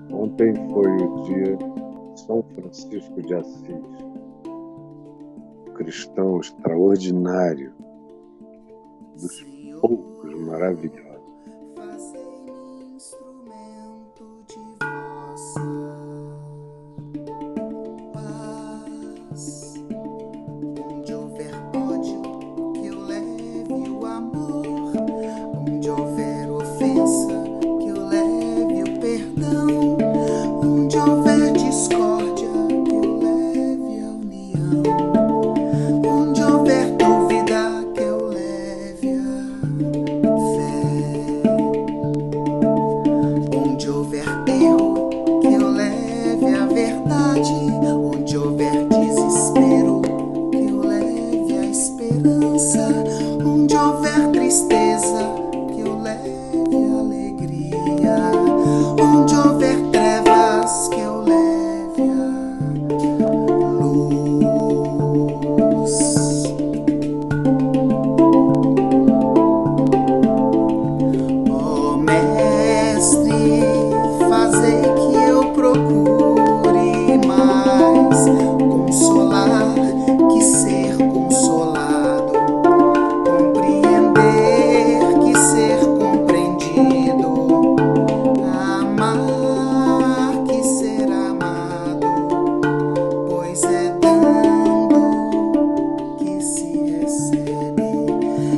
Ontem foi o dia de São Francisco de Assis, cristão extraordinário, dos poucos maravilhosos. Fazei-me instrumento de vossa paz. Onde houver ódio, que eu leve o amor. Onde houver ofensa, que eu leve o perdão. Onde houver discórdia, que eu leve a união. Onde houver dúvida, que eu leve a fé. Onde houver erro, que eu leve a verdade. Onde houver desespero, que eu leve a esperança. Onde houver tristeza, que eu leve a alegria. Onde houver trevas, que eu leve a luz. Ó Mestre, fazei que eu procure mais consolar que ser consolado, compreender que ser compreendido, amar que ser amado, pois é dando que se recebe,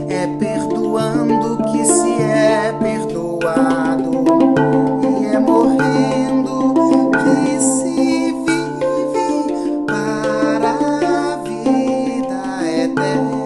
é perdoando que se é perdoado, e é morrendo que se vive para a vida eterna.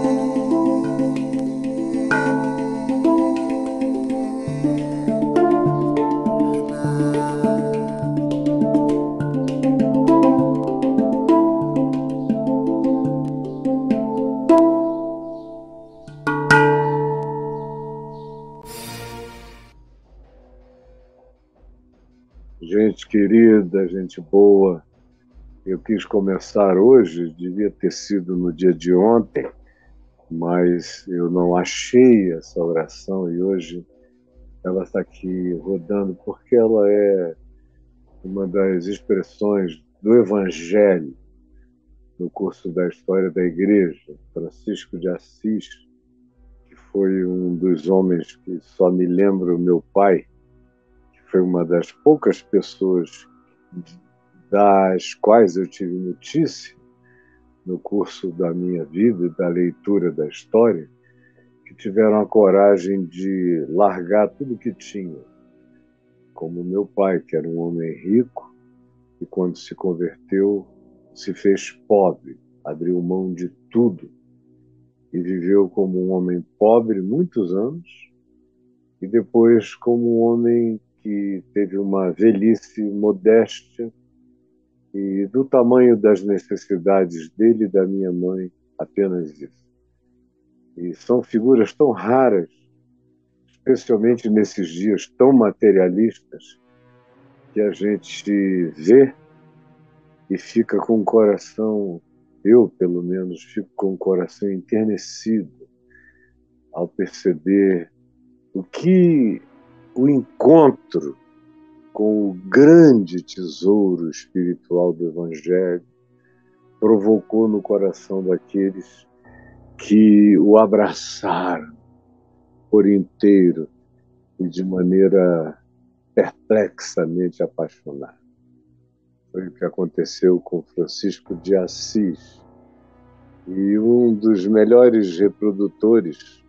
Gente querida, gente boa, eu quis começar hoje, devia ter sido no dia de ontem, mas eu não achei essa oração e hoje ela está aqui rodando porque ela é uma das expressões do Evangelho no curso da História da Igreja. Francisco de Assis, que foi um dos homens que só me lembra o meu pai, que foi uma das poucas pessoas das quais eu tive notícia no curso da minha vida e da leitura da história, que tiveram a coragem de largar tudo que tinham, como meu pai, que era um homem rico, e quando se converteu, se fez pobre, abriu mão de tudo e viveu como um homem pobre muitos anos e depois como um homem que teve uma velhice modesta e do tamanho das necessidades dele e da minha mãe, apenas isso. E são figuras tão raras, especialmente nesses dias tão materialistas, que a gente vê e fica com o coração, eu pelo menos, fico com o coração enternecido ao perceber o que o encontro com o grande tesouro espiritual do Evangelho provocou no coração daqueles que o abraçaram por inteiro e de maneira perplexamente apaixonada. Foi o que aconteceu com Francisco de Assis. E um dos melhores reprodutores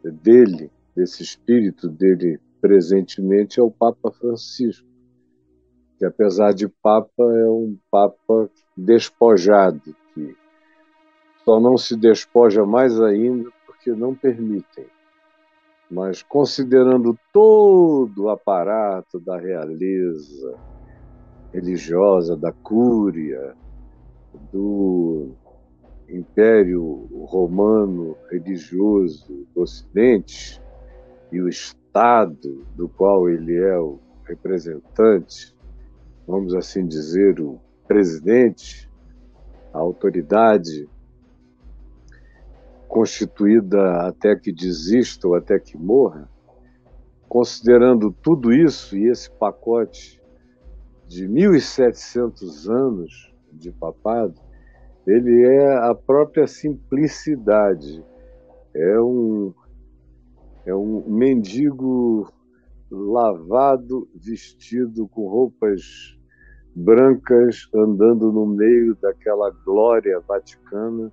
dele, desse espírito dele presentemente, é o Papa Francisco, que apesar de Papa, é um Papa despojado, que só não se despoja mais ainda porque não permitem. Mas considerando todo o aparato da realeza religiosa, da cúria, do Império Romano religioso do Ocidente e o Estado do qual ele é o representante, vamos assim dizer, o presidente, a autoridade constituída até que desista ou até que morra, considerando tudo isso e esse pacote de 1.700 anos de papado, ele é a própria simplicidade. É um mendigo lavado, vestido com roupas brancas, andando no meio daquela glória vaticana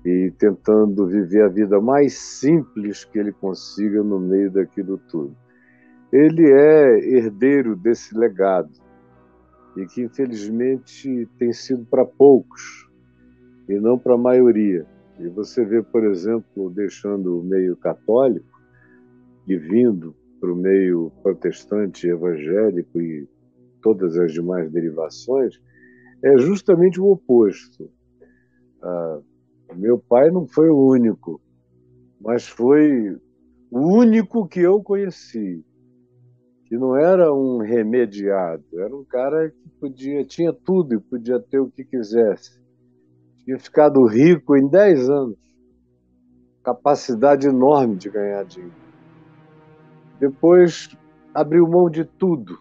e tentando viver a vida mais simples que ele consiga no meio daquilo tudo. Ele é herdeiro desse legado e que, infelizmente, tem sido para poucos e não para a maioria. E você vê, por exemplo, deixando o meio católico e vindo para o meio protestante, evangélico e todas as demais derivações, é justamente o oposto. Meu pai não foi o único, mas foi o único que eu conheci, que não era um remediado, era um cara que tinha tudo e podia ter o que quisesse. Tinha ficado rico em 10 anos, capacidade enorme de ganhar dinheiro. Depois abriu mão de tudo.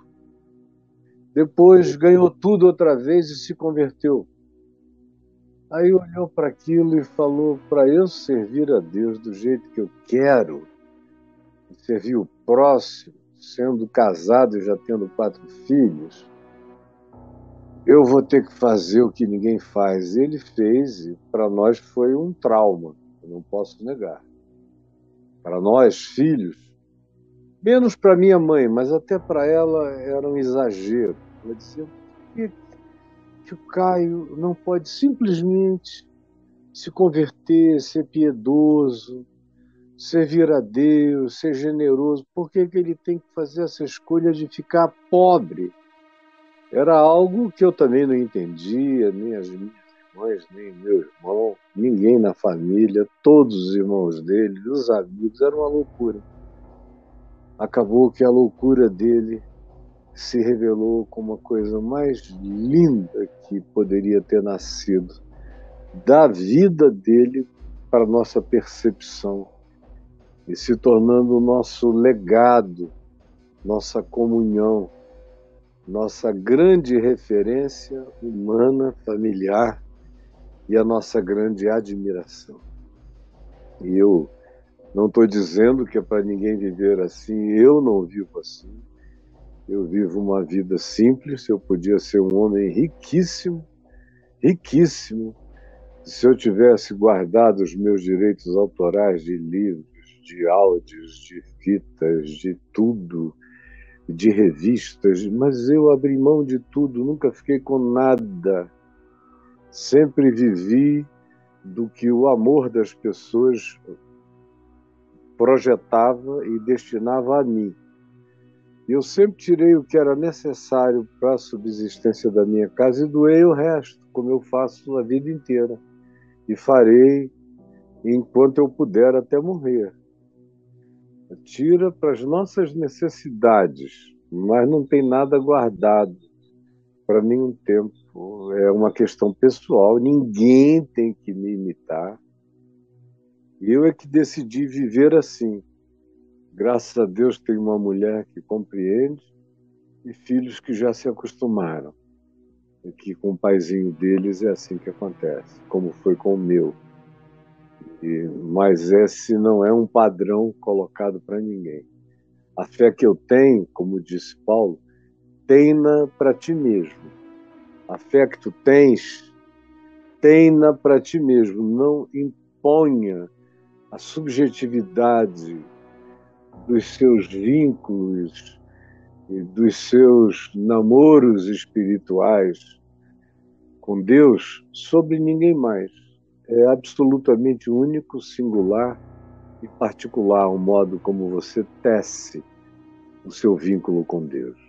Depois ganhou tudo outra vez e se converteu. Aí olhou para aquilo e falou: para eu servir a Deus do jeito que eu quero, servir o próximo, sendo casado e já tendo 4 filhos, eu vou ter que fazer o que ninguém faz. Ele fez e para nós foi um trauma, eu não posso negar. Para nós, filhos, menos para minha mãe, mas até para ela era um exagero. Ela dizia: por que o Caio não pode simplesmente se converter, ser piedoso, servir a Deus, ser generoso? Por que ele tem que fazer essa escolha de ficar pobre? Era algo que eu também não entendia, nem as minhas irmãs, nem meu irmão, ninguém na família, todos os irmãos dele, os amigos, era uma loucura. Acabou que a loucura dele se revelou como a coisa mais linda que poderia ter nascido da vida dele para a nossa percepção e se tornando o nosso legado, nossa comunhão, nossa grande referência humana, familiar e a nossa grande admiração. E eu não estou dizendo que é para ninguém viver assim, eu não vivo assim. Eu vivo uma vida simples, eu podia ser um homem riquíssimo, riquíssimo, se eu tivesse guardado os meus direitos autorais de livros, de áudios, de fitas, de tudo, de revistas, mas eu abri mão de tudo, nunca fiquei com nada. Sempre vivi do que o amor das pessoas projetava e destinava a mim. Eu sempre tirei o que era necessário para a subsistência da minha casa e doei o resto, como eu faço a vida inteira. E farei enquanto eu puder até morrer. Tira para as nossas necessidades, mas não tem nada guardado para nenhum tempo. É uma questão pessoal, ninguém tem que me imitar. Eu é que decidi viver assim. Graças a Deus tenho uma mulher que compreende e filhos que já se acostumaram. E que com o paizinho deles é assim que acontece, como foi com o meu. Mas esse não é um padrão colocado para ninguém. A fé que eu tenho, como disse Paulo, tem-na para ti mesmo. A fé que tu tens, tem-na para ti mesmo. Não imponha a subjetividade dos seus vínculos e dos seus namoros espirituais com Deus sobre ninguém mais. É absolutamente único, singular e particular o modo como você tece o seu vínculo com Deus.